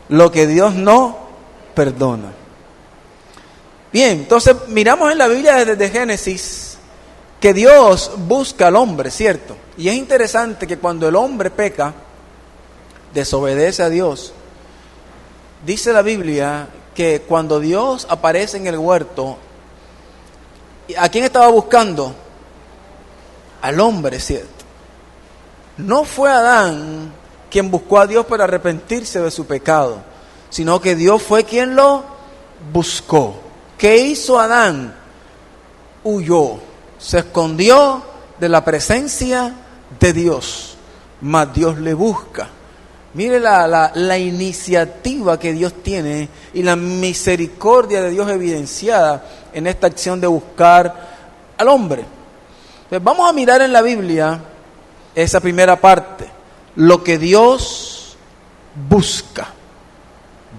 lo que Dios no perdona. Bien, entonces miramos en la Biblia desde Génesis que Dios busca al hombre, ¿cierto? Y es interesante que cuando el hombre peca, desobedece a Dios, dice la Biblia que cuando Dios aparece en el huerto, ¿a quién estaba buscando? Al hombre, ¿cierto? No fue Adán quien buscó a Dios para arrepentirse de su pecado, sino que Dios fue quien lo buscó. ¿Qué hizo Adán? Huyó, se escondió de la presencia de Dios, mas Dios le busca. Mire la iniciativa que Dios tiene y la misericordia de Dios evidenciada en esta acción de buscar al hombre. Entonces vamos a mirar en la Biblia esa primera parte, lo que Dios busca.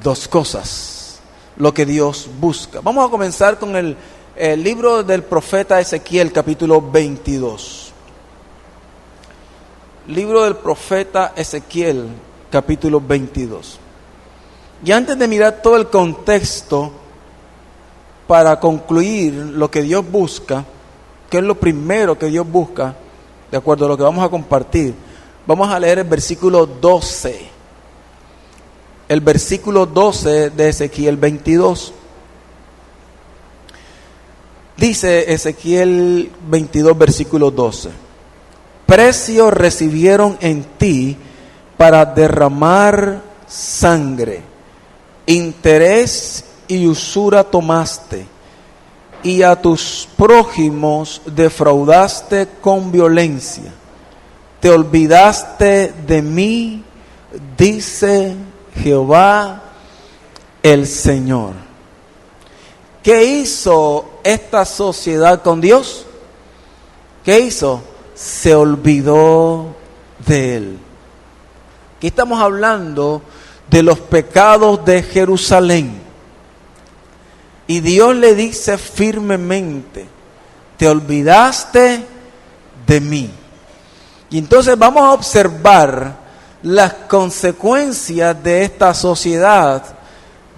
Dos cosas, lo que Dios busca. Vamos a comenzar con el libro del profeta Ezequiel, capítulo 22. Libro del profeta Ezequiel, capítulo 22. Y antes de mirar todo el contexto, para concluir lo que Dios busca, que es lo primero que Dios busca, de acuerdo a lo que vamos a compartir, vamos a leer el versículo 12. El versículo 12 de Ezequiel 22. Dice Ezequiel 22, versículo 12. Precio recibieron en ti para derramar sangre, interés y usura tomaste, y a tus prójimos defraudaste con violencia. Te olvidaste de mí, dice Jehová el Señor. ¿Qué hizo esta sociedad con Dios? ¿Qué hizo? Se olvidó de Él. Aquí estamos hablando de los pecados de Jerusalén. Y Dios le dice firmemente, te olvidaste de mí. Y entonces vamos a observar las consecuencias de esta sociedad,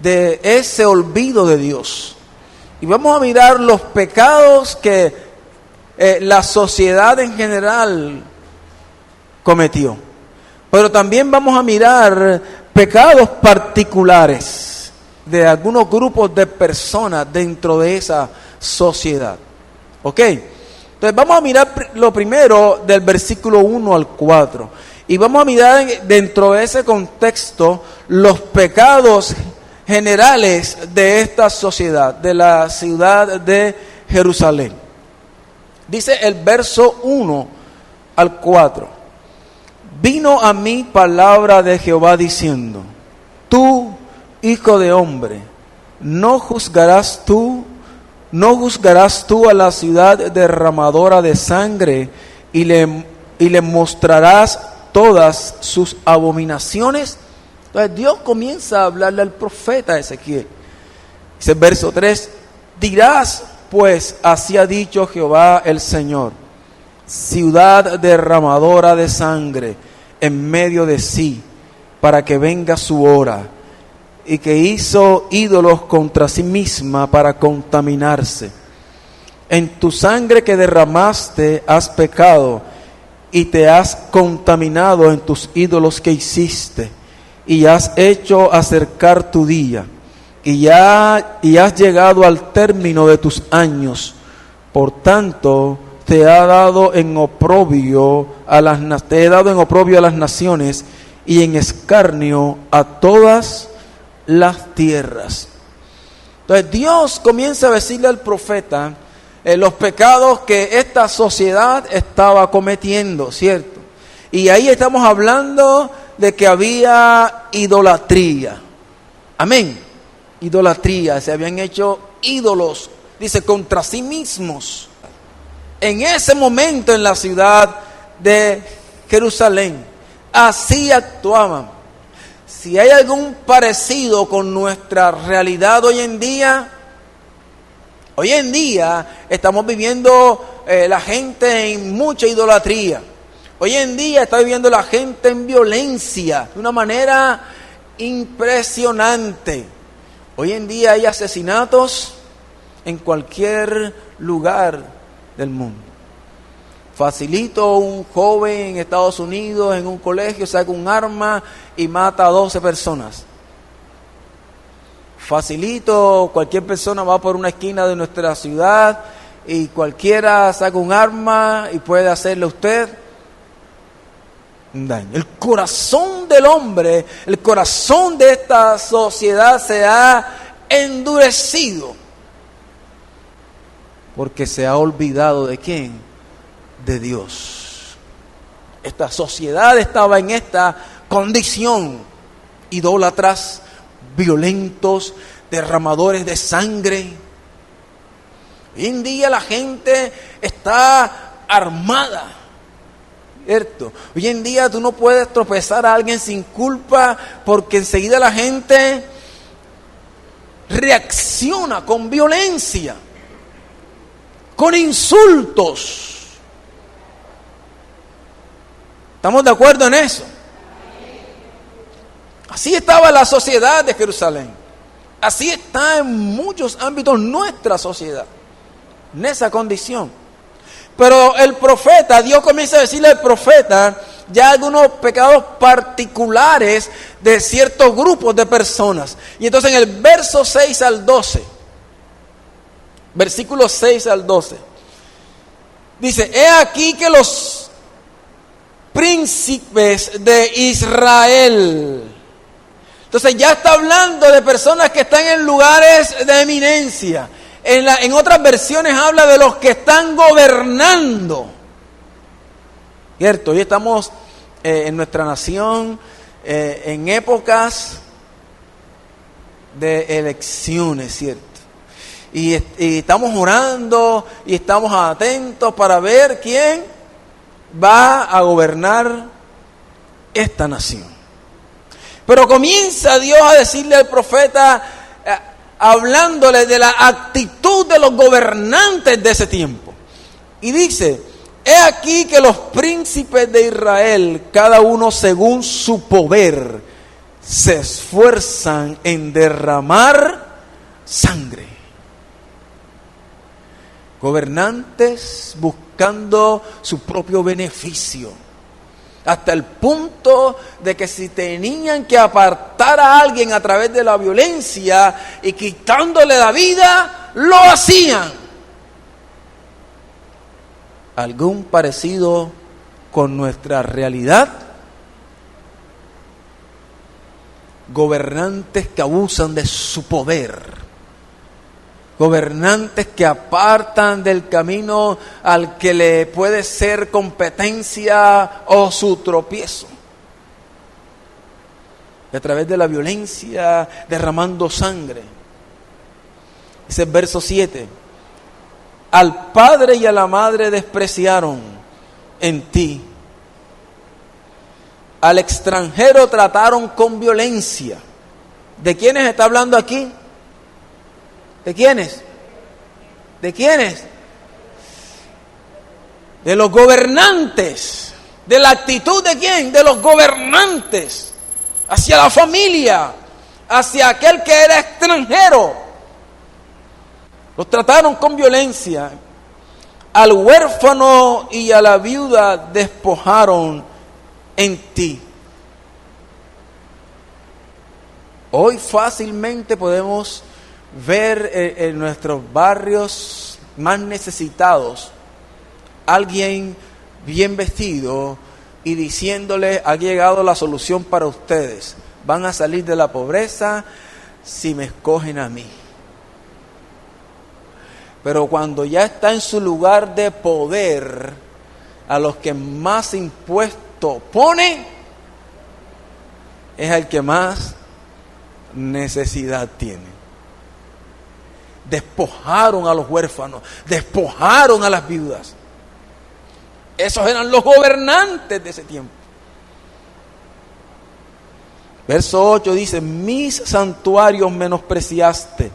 de ese olvido de Dios. Y vamos a mirar los pecados que la sociedad en general cometió. Pero también vamos a mirar pecados particulares de algunos grupos de personas dentro de esa sociedad. ¿Ok? Entonces vamos a mirar lo primero del versículo 1 al 4. Y vamos a mirar dentro de ese contexto los pecados generales de esta sociedad, de la ciudad de Jerusalén. Dice el verso 1 al 4. Vino a mí palabra de Jehová diciendo, tú, hijo de hombre, no juzgarás tú a la ciudad derramadora de sangre y le mostrarás todas sus abominaciones. Entonces Dios comienza a hablarle al profeta Ezequiel. Dice el verso 3, dirás pues, así ha dicho Jehová el Señor, ciudad derramadora de sangre en medio de sí, para que venga su hora, y que hizo ídolos contra sí misma para contaminarse. En tu sangre que derramaste has pecado, y te has contaminado en tus ídolos que hiciste, y has hecho acercar tu día, y has llegado al término de tus años. Por tanto, te he dado en oprobio a las naciones, y en escarnio a todas las tierras. Entonces Dios comienza a decirle al profeta los pecados que esta sociedad estaba cometiendo, ¿cierto? Y ahí estamos hablando de que había idolatría. Amén. Idolatría, se habían hecho ídolos, dice, contra sí mismos. En ese momento en la ciudad de Jerusalén, así actuaban. Si hay algún parecido con nuestra realidad hoy en día estamos viviendo la gente en mucha idolatría. Hoy en día está viviendo la gente en violencia de una manera impresionante. Hoy en día hay asesinatos en cualquier lugar del mundo. Facilito, un joven en Estados Unidos, en un colegio, saca un arma y mata a 12 personas. Facilito, cualquier persona va por una esquina de nuestra ciudad y cualquiera saca un arma y puede hacerle a usted un daño. El corazón del hombre, el corazón de esta sociedad se ha endurecido porque se ha olvidado ¿de quién? De Dios. Esta sociedad estaba en esta condición: idólatras, violentos, derramadores de sangre. Hoy en día la gente está armada, ¿cierto? Hoy en día tú no puedes tropezar a alguien sin culpa porque enseguida la gente reacciona con violencia, con insultos. ¿Estamos de acuerdo en eso? Así estaba la sociedad de Jerusalén. Así está en muchos ámbitos nuestra sociedad, en esa condición. Pero el profeta, Dios comienza a decirle al profeta ya algunos pecados particulares de ciertos grupos de personas. Y entonces en el verso 6 al 12, versículos 6 al 12, dice: he aquí que los príncipes de Israel. Entonces ya está hablando de personas que están en lugares de eminencia. En otras versiones habla de los que están gobernando. ¿Cierto? Hoy estamos en nuestra nación en épocas de elecciones, ¿cierto? Y estamos orando y estamos atentos para ver quién va a gobernar esta nación. Pero comienza Dios a decirle al profeta, hablándole de la actitud de los gobernantes de ese tiempo. Y dice: he aquí que los príncipes de Israel, cada uno según su poder, se esfuerzan en derramar sangre. Gobernantes buscando su propio beneficio, hasta el punto de que si tenían que apartar a alguien a través de la violencia y quitándole la vida, lo hacían. ¿Algún parecido con nuestra realidad? Gobernantes que abusan de su poder. Gobernantes que apartan del camino al que le puede ser competencia o su tropiezo. Y a través de la violencia, derramando sangre. Ese es el verso 7. Al padre y a la madre despreciaron en ti. Al extranjero trataron con violencia. ¿De quiénes está hablando aquí? ¿De quiénes? ¿De quiénes? De los gobernantes. ¿De la actitud de quién? De los gobernantes. Hacia la familia. Hacia aquel que era extranjero. Los trataron con violencia. Al huérfano y a la viuda despojaron en ti. Hoy fácilmente podemos ver en nuestros barrios más necesitados alguien bien vestido y diciéndole: ha llegado la solución para ustedes, van a salir de la pobreza si me escogen a mí. Pero cuando ya está en su lugar de poder, a los que más impuesto pone es al que más necesidad tiene. Despojaron a los huérfanos, despojaron a las viudas. Esos eran los gobernantes de ese tiempo. Verso 8 dice: mis santuarios menospreciaste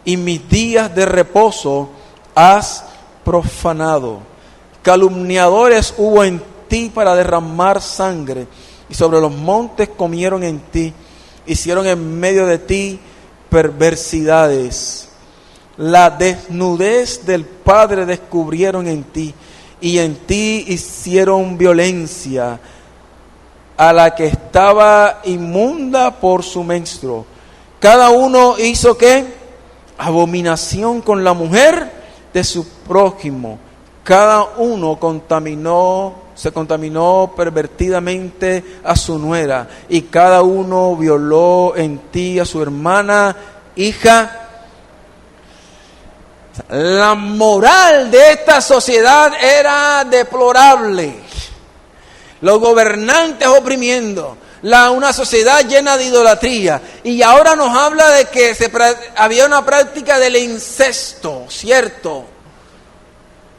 y mis días de reposo has profanado. Calumniadores hubo en ti para derramar sangre, y sobre los montes comieron en ti, hicieron en medio de ti perversidades. La desnudez del Padre descubrieron en ti, y en ti hicieron violencia a la que estaba inmunda por su menstruo. Cada uno hizo ¿qué? Abominación con la mujer de su prójimo. Cada uno se contaminó pervertidamente a su nuera, y cada uno violó en ti a su hermana, hija. La moral de esta sociedad era deplorable. Los gobernantes oprimiendo, una sociedad llena de idolatría. Y ahora nos habla de que había una práctica del incesto, ¿cierto?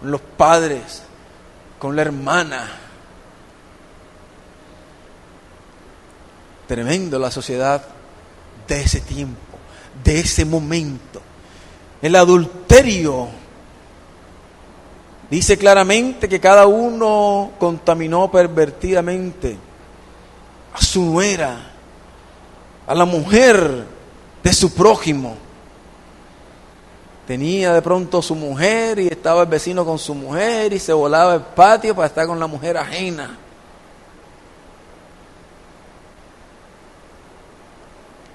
Los padres con la hermana. Tremendo la sociedad de ese tiempo, de ese momento. El adulterio. Dice claramente que cada uno contaminó pervertidamente a su nuera, a la mujer de su prójimo. Tenía de pronto su mujer y estaba el vecino con su mujer y se volaba el patio para estar con la mujer ajena.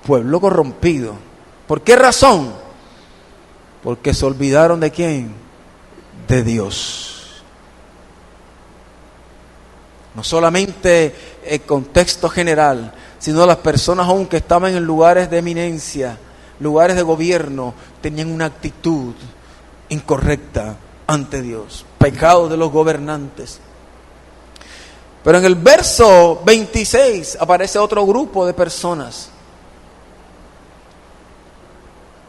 Pueblo corrompido. ¿Por qué razón? Porque se olvidaron de ¿quién? De Dios. No solamente el contexto general, sino las personas aún que estaban en lugares de eminencia, lugares de gobierno, tenían una actitud incorrecta ante Dios. Pecado de los gobernantes. Pero en el verso 26 aparece otro grupo de personas.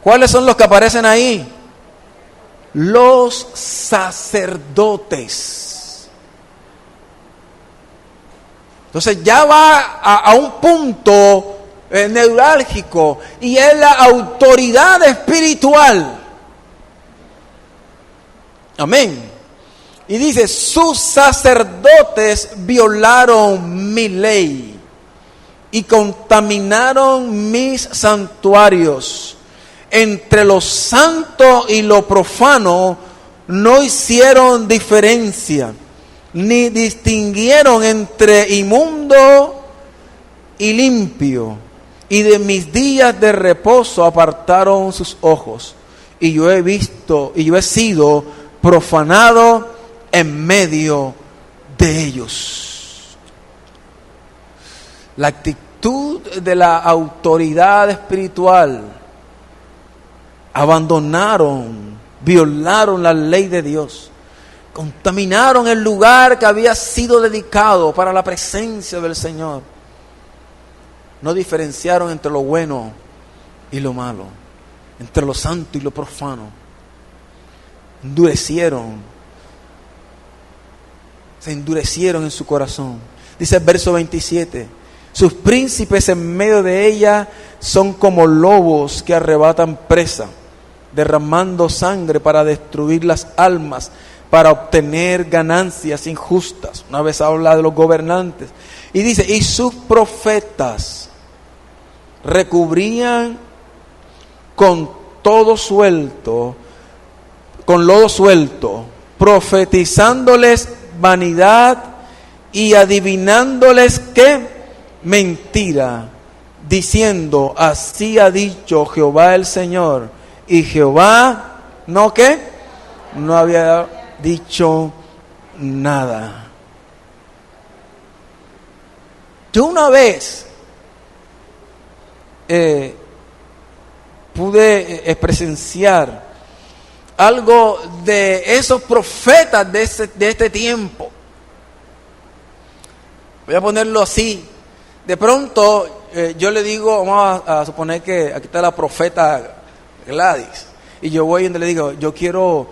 ¿Cuáles son los que aparecen ahí? Los sacerdotes. Entonces ya va a un punto neurálgico, y es la autoridad espiritual. Amén. Y dice, sus sacerdotes violaron mi ley y contaminaron mis santuarios. Entre lo santo y lo profano no hicieron diferencia, ni distinguieron entre inmundo y limpio, y de mis días de reposo apartaron sus ojos, y yo he sido profanado en medio de ellos. La actitud de la autoridad espiritual. Abandonaron, violaron la ley de Dios, contaminaron el lugar que había sido dedicado para la presencia del Señor. No diferenciaron entre lo bueno y lo malo, entre lo santo y lo profano. Se endurecieron en su corazón. Dice el verso 27, sus príncipes en medio de ella son como lobos que arrebatan presa, derramando sangre para destruir las almas, para obtener ganancias injustas. Una vez habla de los gobernantes. Y dice, y sus profetas recubrían con lodo suelto, profetizándoles vanidad y adivinándoles qué mentira, diciendo, así ha dicho Jehová el Señor. Y Jehová, ¿no qué? No había dicho nada. Yo una vez pude presenciar algo de esos profetas de este tiempo. Voy a ponerlo así. De pronto yo le digo, vamos a suponer que aquí está la profeta Gladys, y yo voy y le digo, yo quiero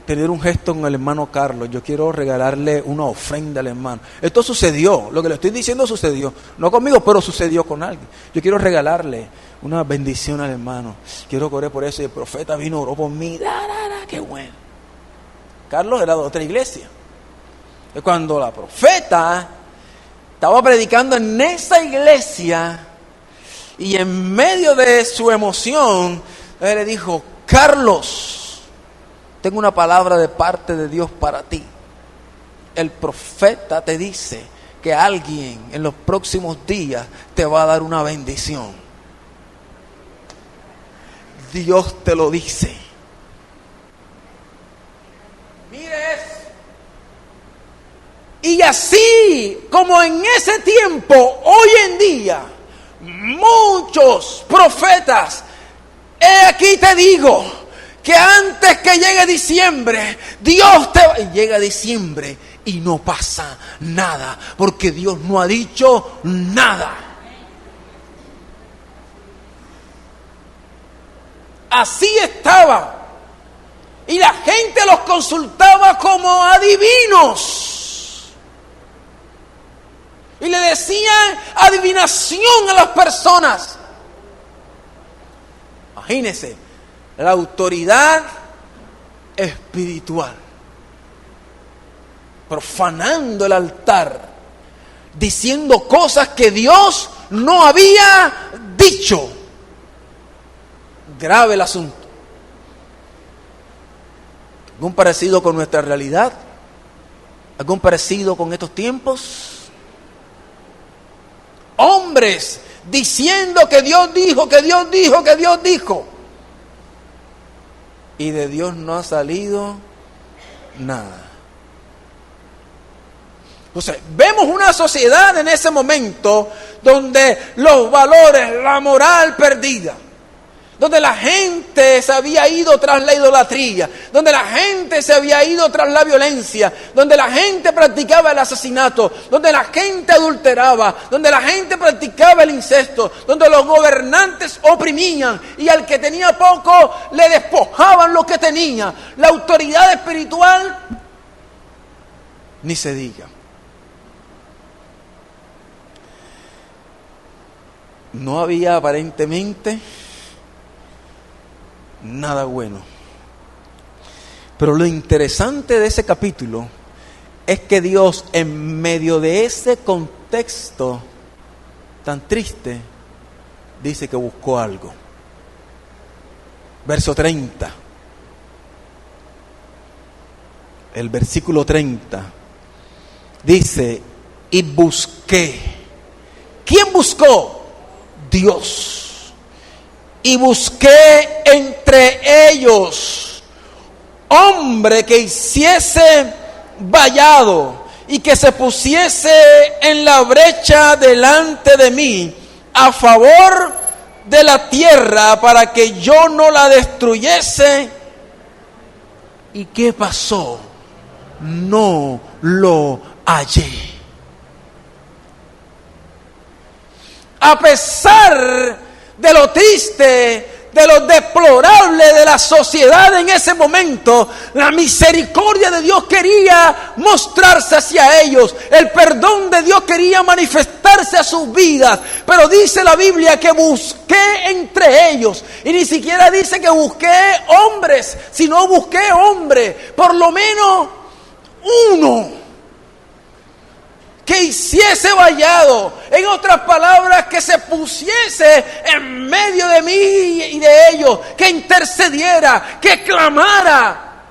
tener un gesto con el hermano Carlos, yo quiero regalarle una ofrenda al hermano. Esto sucedió, lo que le estoy diciendo sucedió, no conmigo, pero sucedió con alguien. Yo quiero regalarle una bendición al hermano, quiero correr por eso, y el profeta vino, oró por mí, qué bueno. Carlos era de otra iglesia. Y cuando la profeta estaba predicando en esa iglesia, Y en medio de su emoción, él le dijo: Carlos, tengo una palabra de parte de Dios para ti. El profeta te dice que alguien en los próximos días te va a dar una bendición. Dios te lo dice. Mire eso. Y así como en ese tiempo, hoy en día, muchos profetas, he aquí te digo, que antes que llegue diciembre, Dios te va... Y llega diciembre y no pasa nada, porque Dios no ha dicho nada. Así estaba. Y la gente los consultaba como adivinos. Y le decían adivinación a las personas. Imagínense, la autoridad espiritual profanando el altar, diciendo cosas que Dios no había dicho. Grave el asunto. ¿Algún parecido con nuestra realidad? ¿Algún parecido con estos tiempos? Hombres diciendo que Dios dijo, que Dios dijo, que Dios dijo. Y de Dios no ha salido nada. Entonces, vemos una sociedad en ese momento donde los valores, la moral perdida, donde la gente se había ido tras la idolatría, donde la gente se había ido tras la violencia, donde la gente practicaba el asesinato, donde la gente adulteraba, donde la gente practicaba el incesto, donde los gobernantes oprimían y al que tenía poco le despojaban lo que tenía. La autoridad espiritual, ni se diga. No había aparentemente nada bueno. Pero lo interesante de ese capítulo es que Dios, en medio de ese contexto tan triste, dice que buscó algo. Verso 30. El versículo 30 dice: y busqué. ¿Quién buscó? Dios. Y busqué entre ellos hombre que hiciese vallado y que se pusiese en la brecha delante de mí a favor de la tierra para que yo no la destruyese. ¿Y qué pasó? No lo hallé. A pesar de lo triste, de lo deplorable de la sociedad en ese momento, la misericordia de Dios quería mostrarse hacia ellos. El perdón de Dios quería manifestarse a sus vidas. Pero dice la Biblia que busqué entre ellos. Y ni siquiera dice que busqué hombres, sino busqué hombre. Por lo menos uno que hiciese vallado, en otras palabras, que se pusiese en medio de mí y de ellos, que intercediera, que clamara,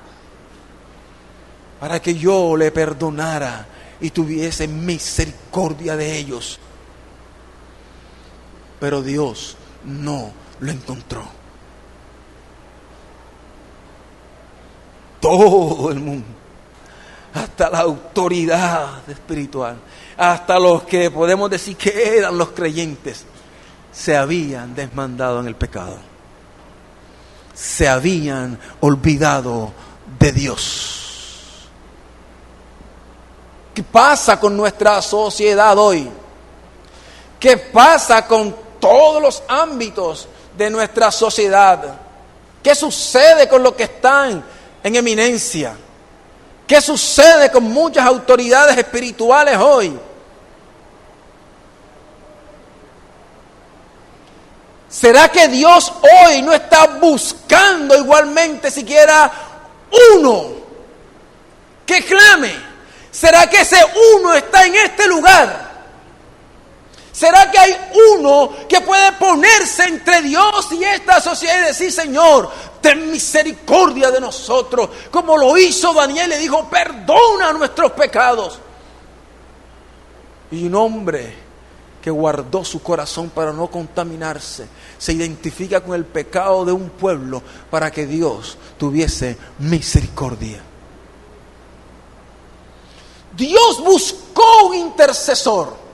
para que yo le perdonara y tuviese misericordia de ellos. Pero Dios no lo encontró. Todo el mundo, hasta la autoridad espiritual, hasta los que podemos decir que eran los creyentes, se habían desmandado en el pecado. Se habían olvidado de Dios. ¿Qué pasa con nuestra sociedad hoy? ¿Qué pasa con todos los ámbitos de nuestra sociedad? ¿Qué sucede con los que están en eminencia? ¿Qué sucede con muchas autoridades espirituales hoy? ¿Será que Dios hoy no está buscando igualmente siquiera uno que clame? ¿Será que ese uno está en este lugar? ¿Será que hay uno que puede ponerse entre Dios y esta sociedad y decir, Señor, ten misericordia de nosotros? Como lo hizo Daniel, le dijo, perdona nuestros pecados. Y un hombre que guardó su corazón para no contaminarse, se identifica con el pecado de un pueblo para que Dios tuviese misericordia. Dios buscó un intercesor.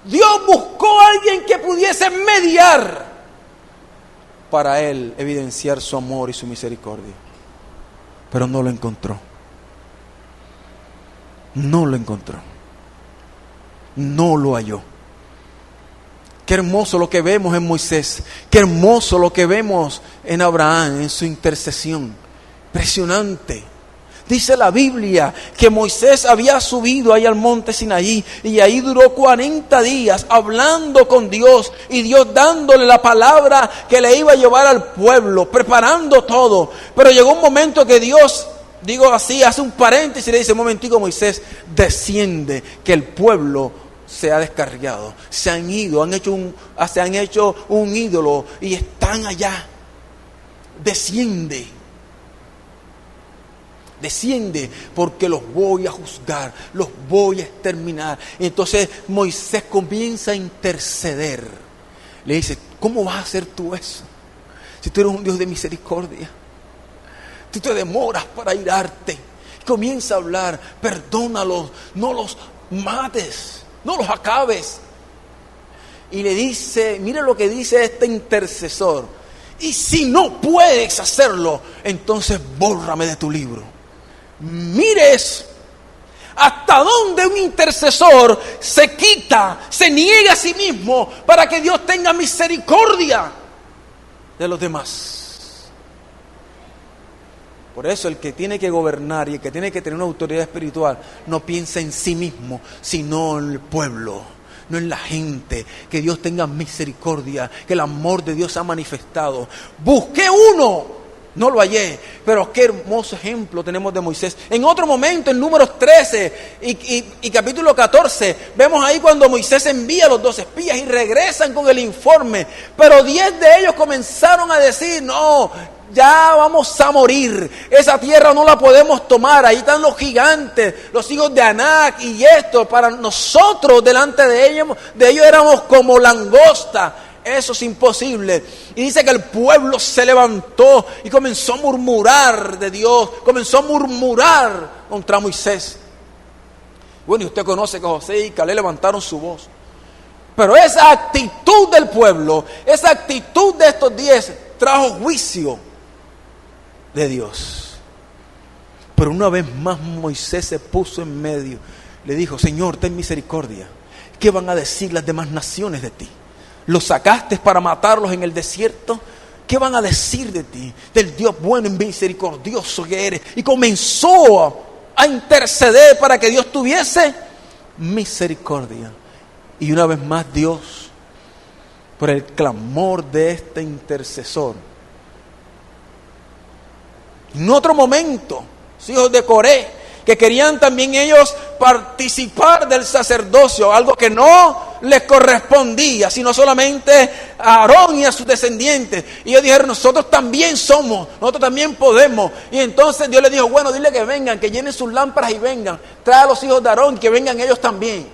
Dios buscó a alguien que pudiese mediar para él evidenciar su amor y su misericordia. Pero no lo encontró. No lo encontró. No lo halló. Qué hermoso lo que vemos en Moisés. Qué hermoso lo que vemos en Abraham, en su intercesión. Impresionante. Dice la Biblia que Moisés había subido ahí al monte Sinaí y ahí duró 40 días hablando con Dios y Dios dándole la palabra que le iba a llevar al pueblo, preparando todo. Pero llegó un momento que Dios, digo así, hace un paréntesis y le dice, un momentico Moisés, desciende, que el pueblo se ha descarriado, se han ido, se han hecho un ídolo y están allá. Desciende porque los voy a juzgar, los voy a exterminar. Entonces Moisés comienza a interceder. Le dice, ¿cómo vas a hacer tú eso? Si tú eres un Dios de misericordia, tú te demoras para irarte. Comienza a hablar, perdónalos, no los mates, no los acabes. Y le dice, mira lo que dice este intercesor, y si no puedes hacerlo, entonces bórrame de tu libro. Mires hasta dónde un intercesor se quita, se niega a sí mismo para que Dios tenga misericordia de los demás. Por eso el que tiene que gobernar y el que tiene que tener una autoridad espiritual no piensa en sí mismo, sino en el pueblo, no en la gente. Que Dios tenga misericordia, que el amor de Dios se ha manifestado. Busqué uno, no lo hallé, pero qué hermoso ejemplo tenemos de Moisés. En otro momento, en Números 13 y capítulo 14, vemos ahí cuando Moisés envía a los 2 espías y regresan con el informe. Pero 10 de ellos comenzaron a decir, no, ya vamos a morir, esa tierra no la podemos tomar, ahí están los gigantes, los hijos de Anac y esto, para nosotros delante de ellos éramos como langosta. Eso es imposible. Y dice que el pueblo se levantó y comenzó a murmurar de Dios, comenzó a murmurar contra Moisés. Bueno, y usted conoce que José y Caleb levantaron su voz. Pero esa actitud del pueblo, esa actitud de estos 10 trajo juicio de Dios. Pero una vez más Moisés se puso en medio. Le dijo, Señor, ten misericordia. ¿Qué van a decir las demás naciones de ti? ¿Los sacaste para matarlos en el desierto? ¿Qué van a decir de ti? Del Dios bueno y misericordioso que eres. Y comenzó a interceder para que Dios tuviese misericordia. Y una vez más Dios, por el clamor de este intercesor, en otro momento, los hijos de Coré, que querían también ellos participar del sacerdocio, algo que no les correspondía, sino solamente a Aarón y a sus descendientes. Y ellos dijeron, nosotros también somos, nosotros también podemos. Y entonces Dios les dijo, bueno, dile que vengan, que llenen sus lámparas y vengan. Trae a los hijos de Aarón, que vengan ellos también.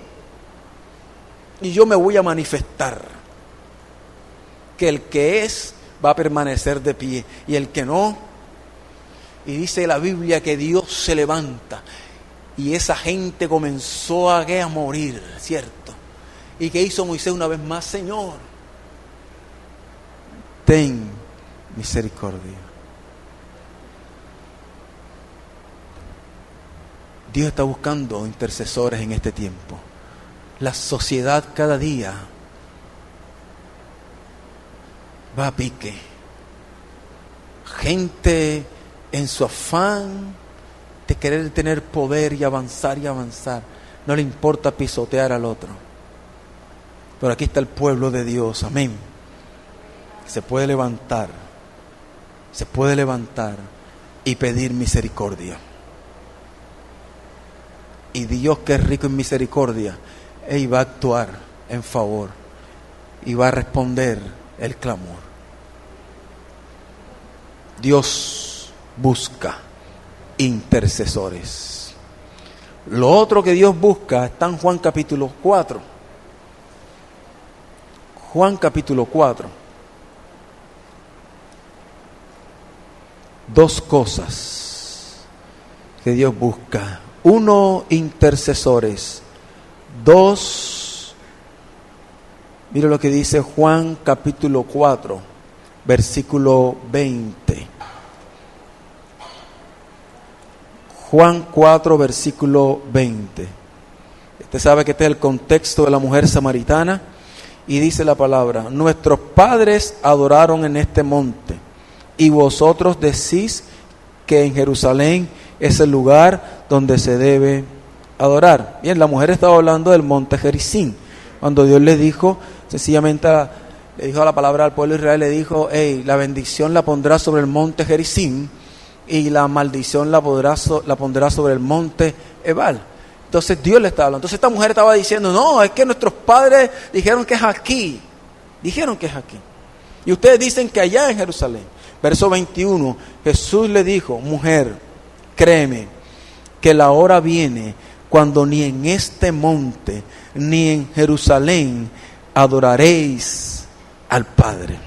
Y yo me voy a manifestar. Que el que es, va a permanecer de pie. Y el que no. Y dice la Biblia que Dios se levanta. Y esa gente comenzó a morir, ¿cierto? ¿Y qué hizo Moisés una vez más? Señor, ten misericordia. Dios está buscando intercesores en este tiempo. La sociedad cada día va a pique. Gente en su afán de querer tener poder y avanzar, no le importa pisotear al otro. Pero aquí está el pueblo de Dios, amén. Se puede levantar y pedir misericordia. Y Dios, que es rico en misericordia, Él va a actuar en favor y va a responder el clamor. Dios busca intercesores. Lo otro que Dios busca está en Juan capítulo 4. Juan capítulo 4. Dos cosas que Dios busca. Uno, intercesores. Dos, mire lo que dice Juan capítulo 4, versículo 20. Juan 4, versículo 20. Usted sabe que este es el contexto de la mujer samaritana. Y dice la palabra: nuestros padres adoraron en este monte, y vosotros decís que en Jerusalén es el lugar donde se debe adorar. Bien, la mujer estaba hablando del monte Gerizim, cuando Dios le dijo, sencillamente le dijo la palabra al pueblo de Israel, le dijo: hey, la bendición la pondrá sobre el monte Gerizim, y la maldición la pondrá sobre el monte Ebal. Entonces Dios le estaba hablando. Entonces esta mujer estaba diciendo: no, es que nuestros padres dijeron que es aquí. Dijeron que es aquí. Y ustedes dicen que allá en Jerusalén. Verso 21, Jesús le dijo: mujer, créeme que la hora viene cuando ni en este monte ni en Jerusalén adoraréis al Padre.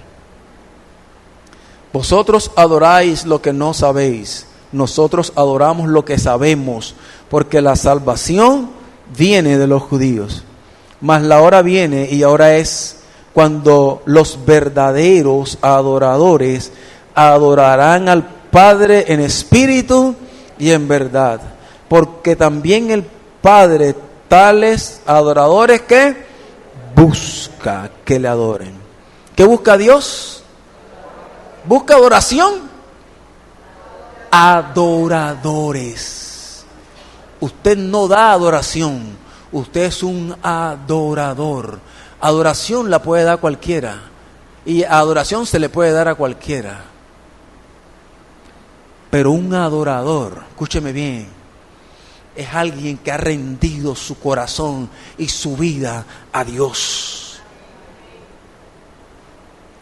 Vosotros adoráis lo que no sabéis, nosotros adoramos lo que sabemos, porque la salvación viene de los judíos. Mas la hora viene, y ahora es, cuando los verdaderos adoradores adorarán al Padre en espíritu y en verdad, porque también el Padre tales adoradores que busca que le adoren. ¿Qué busca Dios? ¿Busca adoración? Adoradores. Usted no da adoración, usted es un adorador. Adoración la puede dar cualquiera, y adoración se le puede dar a cualquiera. Pero un adorador, escúcheme bien, es alguien que ha rendido su corazón y su vida a Dios,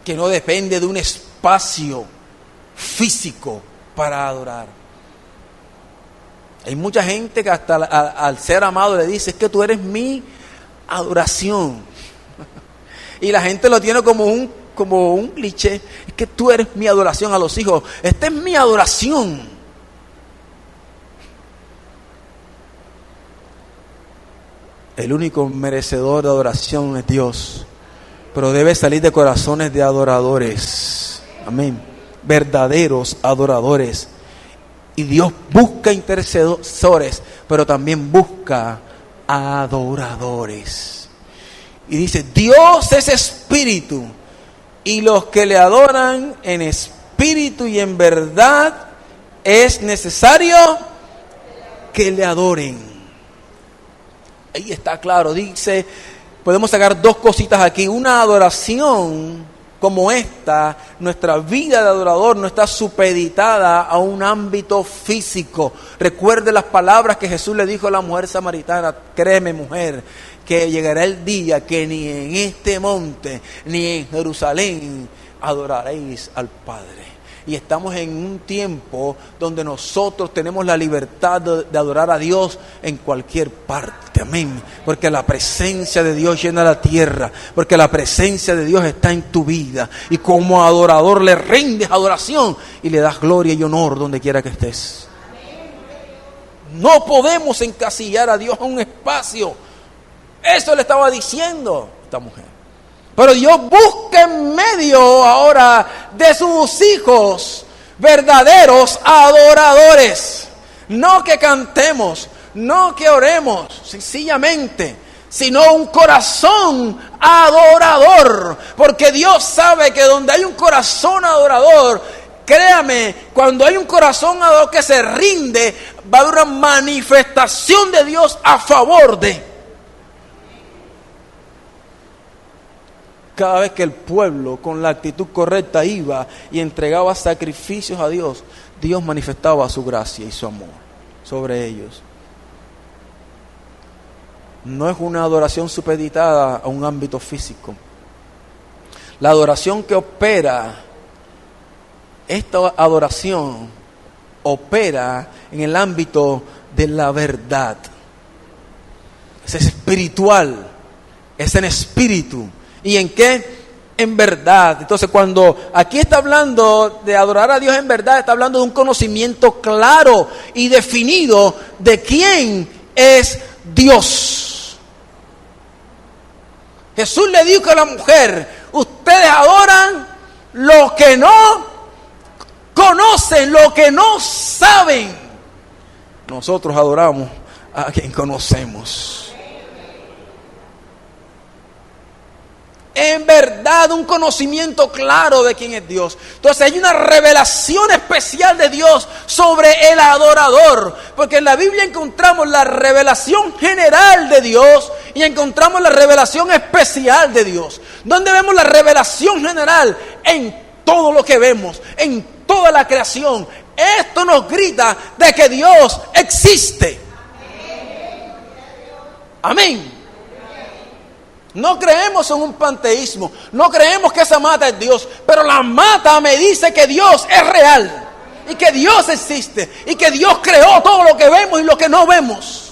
que no depende de un espacio físico para adorar. Hay mucha gente que hasta al ser amado le dice: es que tú eres mi adoración. Y la gente lo tiene como un cliché: es que tú eres mi adoración. A los hijos: esta es mi adoración. El único merecedor de adoración es Dios, pero debe salir de corazones de adoradores. Amén. Verdaderos adoradores. Y Dios busca intercesores, pero también busca adoradores. Y dice: Dios es espíritu, y los que le adoran en espíritu y en verdad es necesario que le adoren. Ahí está claro. Dice, podemos sacar dos cositas aquí. Una adoración como esta, nuestra vida de adorador no está supeditada a un ámbito físico. Recuerde las palabras que Jesús le dijo a la mujer samaritana: créeme, mujer, que llegará el día que ni en este monte ni en Jerusalén adoraréis al Padre. Y estamos en un tiempo donde nosotros tenemos la libertad de adorar a Dios en cualquier parte. Amén. Porque la presencia de Dios llena la tierra. Porque la presencia de Dios está en tu vida. Y como adorador le rindes adoración y le das gloria y honor donde quiera que estés. No podemos encasillar a Dios a un espacio. Eso le estaba diciendo esta mujer. Pero Dios busca en medio ahora de sus hijos verdaderos adoradores. No que cantemos, no que oremos sencillamente, sino un corazón adorador. Porque Dios sabe que donde hay un corazón adorador, créame, cuando hay un corazón adorador que se rinde, va a haber una manifestación de Dios a favor de. Cada vez que el pueblo con la actitud correcta iba y entregaba sacrificios a Dios, Dios manifestaba su gracia y su amor sobre ellos. no es una adoración supeditada a un ámbito físico. La adoración que opera, esta adoración opera en el ámbito de la verdad. Es espiritual, es en espíritu. ¿Y en qué? En verdad. Entonces, cuando aquí está hablando de adorar a Dios en verdad, está hablando de un conocimiento claro y definido de quién es Dios. Jesús le dijo a la mujer: ustedes adoran lo que no conocen, lo que no saben. Nosotros adoramos a quien conocemos. En verdad, un conocimiento claro de quién es Dios. Entonces hay una revelación especial de Dios sobre el adorador. Porque en la Biblia encontramos la revelación general de Dios y encontramos la revelación especial de Dios. ¿Dónde vemos la revelación general? En todo lo que vemos, en toda la creación. Esto nos grita de que Dios existe. Amén. No creemos en un panteísmo, no creemos que esa mata es Dios, pero la mata me dice que Dios es real y que Dios existe y que Dios creó todo lo que vemos y lo que no vemos.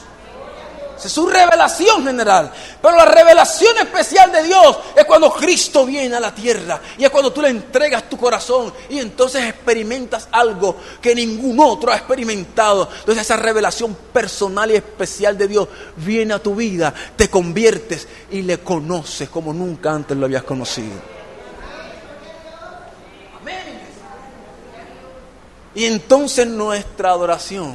Esa es su revelación general. Pero la revelación especial de Dios es cuando Cristo viene a la tierra y es cuando tú le entregas tu corazón y entonces experimentas algo que ningún otro ha experimentado. Entonces esa revelación personal y especial de Dios viene a tu vida, te conviertes y le conoces como nunca antes lo habías conocido. Amén. Y entonces nuestra adoración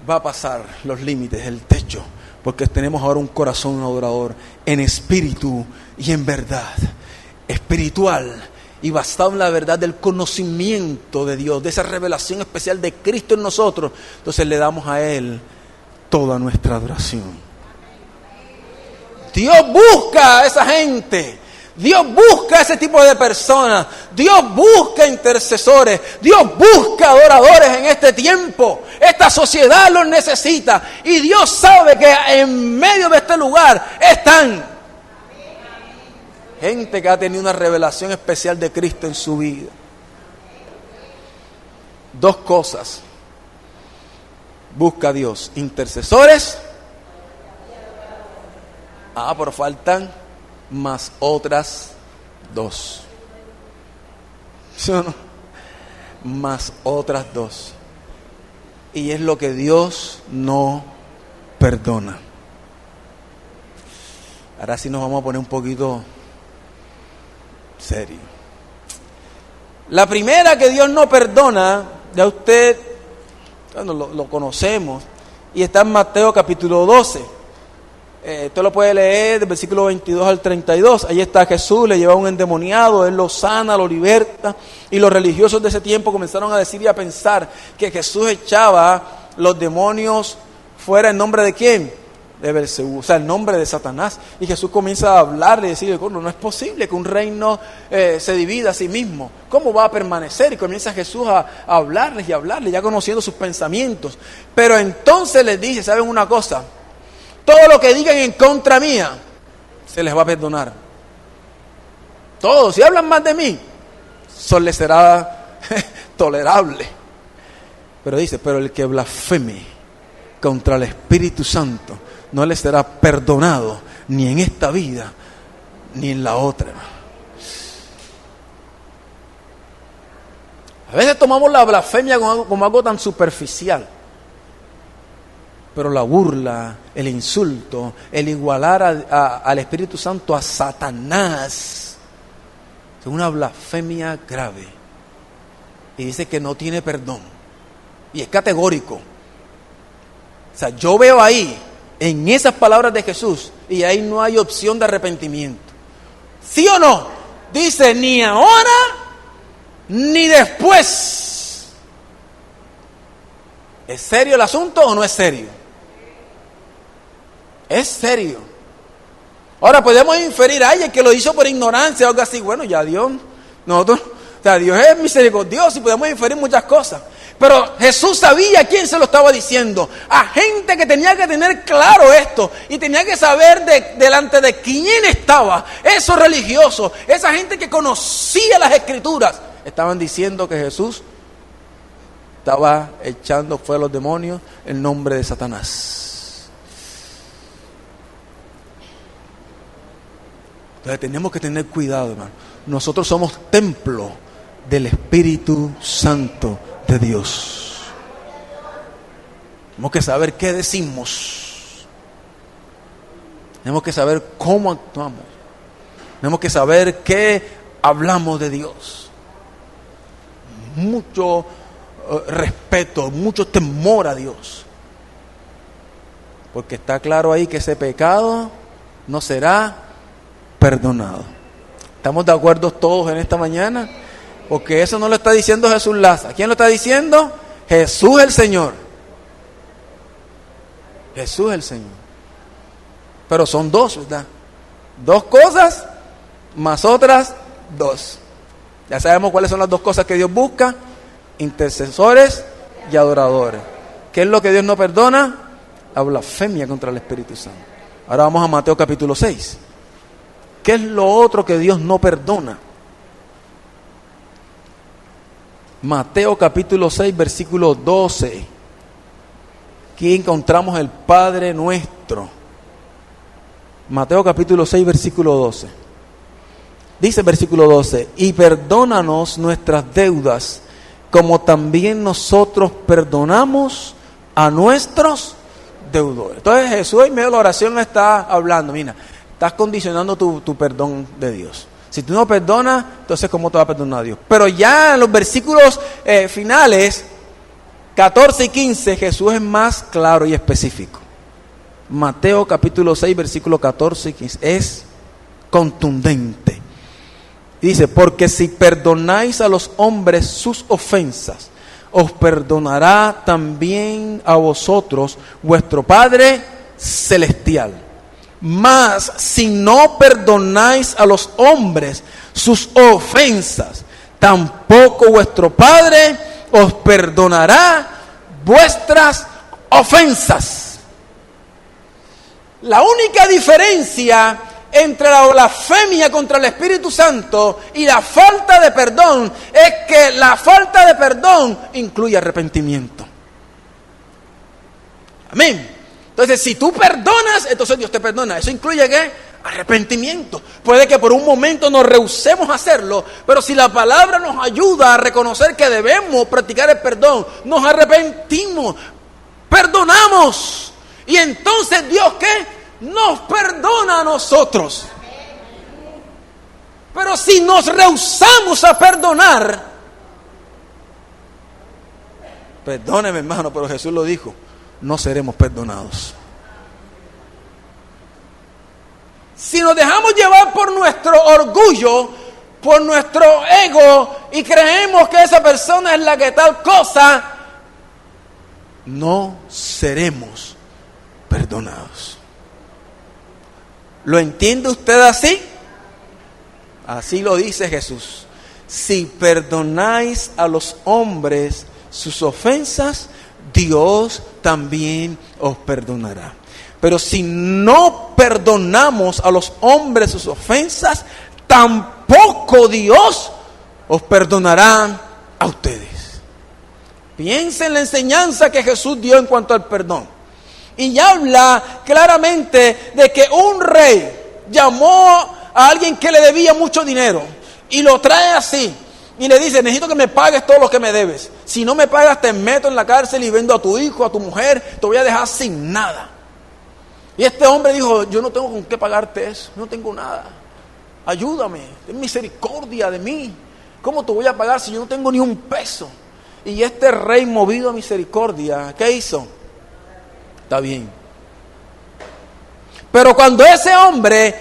va a pasar los límites, el techo. Porque tenemos ahora un corazón adorador en espíritu y en verdad. Espiritual y basado en la verdad del conocimiento de Dios, de esa revelación especial de Cristo en nosotros. Entonces le damos a Él toda nuestra adoración. Dios busca a esa gente. Dios busca a ese tipo de personas. Dios busca intercesores. Dios busca adoradores en este tiempo. Esta sociedad los necesita. Y Dios sabe que en medio de este lugar están gente que ha tenido una revelación especial de Cristo en su vida. Dos cosas. Busca a Dios intercesores. Pero faltan más otras dos. ¿Sí o no? Más otras dos. Y es lo que Dios no perdona. Ahora sí nos vamos a poner un poquito serio. La primera que Dios no perdona, ya usted lo conocemos, y está en Mateo capítulo 12. Usted lo puede leer del versículo 22 al 32. Ahí está Jesús, le lleva a un endemoniado, Él lo sana, lo liberta. Y los religiosos de ese tiempo comenzaron a decir y a pensar que Jesús echaba los demonios fuera en nombre de ¿quién? De Belcebú, o sea, el nombre de Satanás. Y Jesús comienza a hablarle y decirle: no es posible que un reino se divida a sí mismo. ¿Cómo va a permanecer? Y comienza Jesús a hablarles y hablarles, ya conociendo sus pensamientos. Pero entonces les dice: ¿saben una cosa? Todo lo que digan en contra mía, se les va a perdonar. Todo, si hablan mal de mí, eso les será tolerable. Pero dice: pero el que blasfeme contra el Espíritu Santo, no le será perdonado ni en esta vida, ni en la otra. A veces tomamos la blasfemia como algo tan superficial. Pero la burla, el insulto, el igualar al Espíritu Santo a Satanás, es una blasfemia grave. Y dice que no tiene perdón. Y es categórico. O sea, yo veo ahí, en esas palabras de Jesús, y ahí no hay opción de arrepentimiento. ¿Sí o no? Dice: ni ahora, ni después. ¿Es serio el asunto o no es serio? Es serio. Ahora podemos inferir: ay, el que lo hizo por ignorancia o algo así. Bueno, ya Dios, nosotros, o sea, Dios es misericordioso y podemos inferir muchas cosas. Pero Jesús sabía a quién se lo estaba diciendo. A gente que tenía que tener claro esto. Y tenía que saber delante de quién estaba. Esos religiosos, esa gente que conocía las Escrituras, estaban diciendo que Jesús estaba echando fuera a los demonios en nombre de Satanás. Entonces tenemos que tener cuidado, hermano. Nosotros somos templo del Espíritu Santo de Dios. Tenemos que saber qué decimos. Tenemos que saber cómo actuamos. Tenemos que saber qué hablamos de Dios. Mucho respeto, mucho temor a Dios. Porque está claro ahí que ese pecado no será perdonado. ¿Estamos de acuerdo todos en esta mañana? Porque eso no lo está diciendo Jesús Laza. ¿Quién lo está diciendo? Jesús el Señor. Jesús el Señor. Pero son dos, ¿verdad? Dos cosas más otras dos. Ya sabemos cuáles son las dos cosas que Dios busca: intercesores y adoradores. ¿Qué es lo que Dios no perdona? La blasfemia contra el Espíritu Santo. Ahora vamos a Mateo capítulo 6. ¿Qué es lo otro que Dios no perdona? Mateo capítulo 6, versículo 12. Aquí encontramos el Padre Nuestro. Mateo capítulo 6, versículo 12. Dice el versículo 12: y perdónanos nuestras deudas, como también nosotros perdonamos a nuestros deudores. Entonces Jesús en medio de la oración está hablando. Mira, estás condicionando tu perdón de Dios. Si tú no perdonas, entonces ¿cómo te va a perdonar Dios? Pero ya en los versículos finales, 14 y 15, Jesús es más claro y específico. Mateo capítulo 6, versículos 14 y 15, es contundente. Dice: porque si perdonáis a los hombres sus ofensas, os perdonará también a vosotros vuestro Padre Celestial. Mas si no perdonáis a los hombres sus ofensas, tampoco vuestro Padre os perdonará vuestras ofensas. La única diferencia entre la blasfemia contra el Espíritu Santo y la falta de perdón es que la falta de perdón incluye arrepentimiento. Amén. Entonces, si tú perdonas, entonces Dios te perdona. ¿Eso incluye qué? Arrepentimiento. Puede que por un momento nos rehusemos a hacerlo, pero si la palabra nos ayuda a reconocer que debemos practicar el perdón, nos arrepentimos, perdonamos. Y entonces Dios, ¿qué? Nos perdona a nosotros. Pero si nos rehusamos a perdonar, perdóneme, hermano, pero Jesús lo dijo, no seremos perdonados. Si nos dejamos llevar por nuestro orgullo, por nuestro ego, y creemos que esa persona es la que tal cosa, no seremos perdonados. ¿Lo entiende usted así? Así lo dice Jesús. Si perdonáis a los hombres sus ofensas, Dios también os perdonará. Pero si no perdonamos a los hombres sus ofensas, tampoco Dios os perdonará a ustedes. Piensen en la enseñanza que Jesús dio en cuanto al perdón. Y habla claramente de que un rey llamó a alguien que le debía mucho dinero y lo trae así. Y le dice: necesito que me pagues todo lo que me debes. Si no me pagas, te meto en la cárcel y vendo a tu hijo, a tu mujer, te voy a dejar sin nada. Y este hombre dijo: yo no tengo con qué pagarte eso, no tengo nada. Ayúdame, ten misericordia de mí. ¿Cómo te voy a pagar si yo no tengo ni un peso? Y este rey, movido a misericordia, ¿qué hizo? Está bien. Pero cuando ese hombre,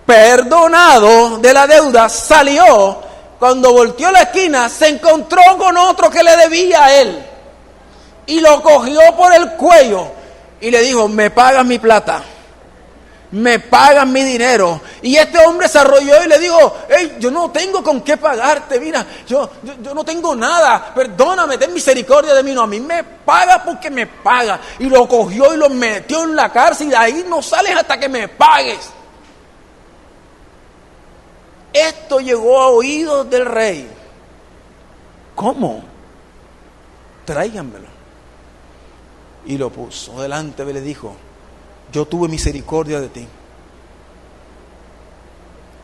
perdonado de la deuda, salió, cuando volteó la esquina, se encontró con otro que le debía a él. Y lo cogió por el cuello y le dijo: me pagas mi plata. me pagan mi dinero. Y este hombre se arrolló y le dijo, hey, yo no tengo con qué pagarte, mira, yo no tengo nada, perdóname, ten misericordia de mí. No, a mí me paga porque me paga. Y lo cogió y lo metió en la cárcel y de ahí no sales hasta que me pagues. Esto llegó a oídos del rey. ¿Cómo? Tráiganmelo. Y lo puso delante y le dijo, yo tuve misericordia de ti.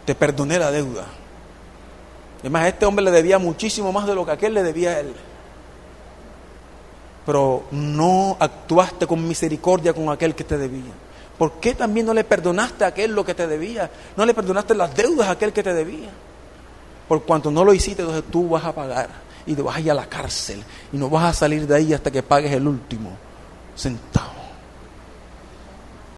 Te perdoné la deuda. Además, este hombre le debía muchísimo más de lo que aquel le debía a él. Pero no actuaste con misericordia con aquel que te debía. ¿Por qué también no le perdonaste a aquel lo que te debía? No le perdonaste las deudas a aquel que te debía. Por cuanto no lo hiciste, entonces tú vas a pagar. Y te vas a ir a la cárcel. Y no vas a salir de ahí hasta que pagues el último centavo.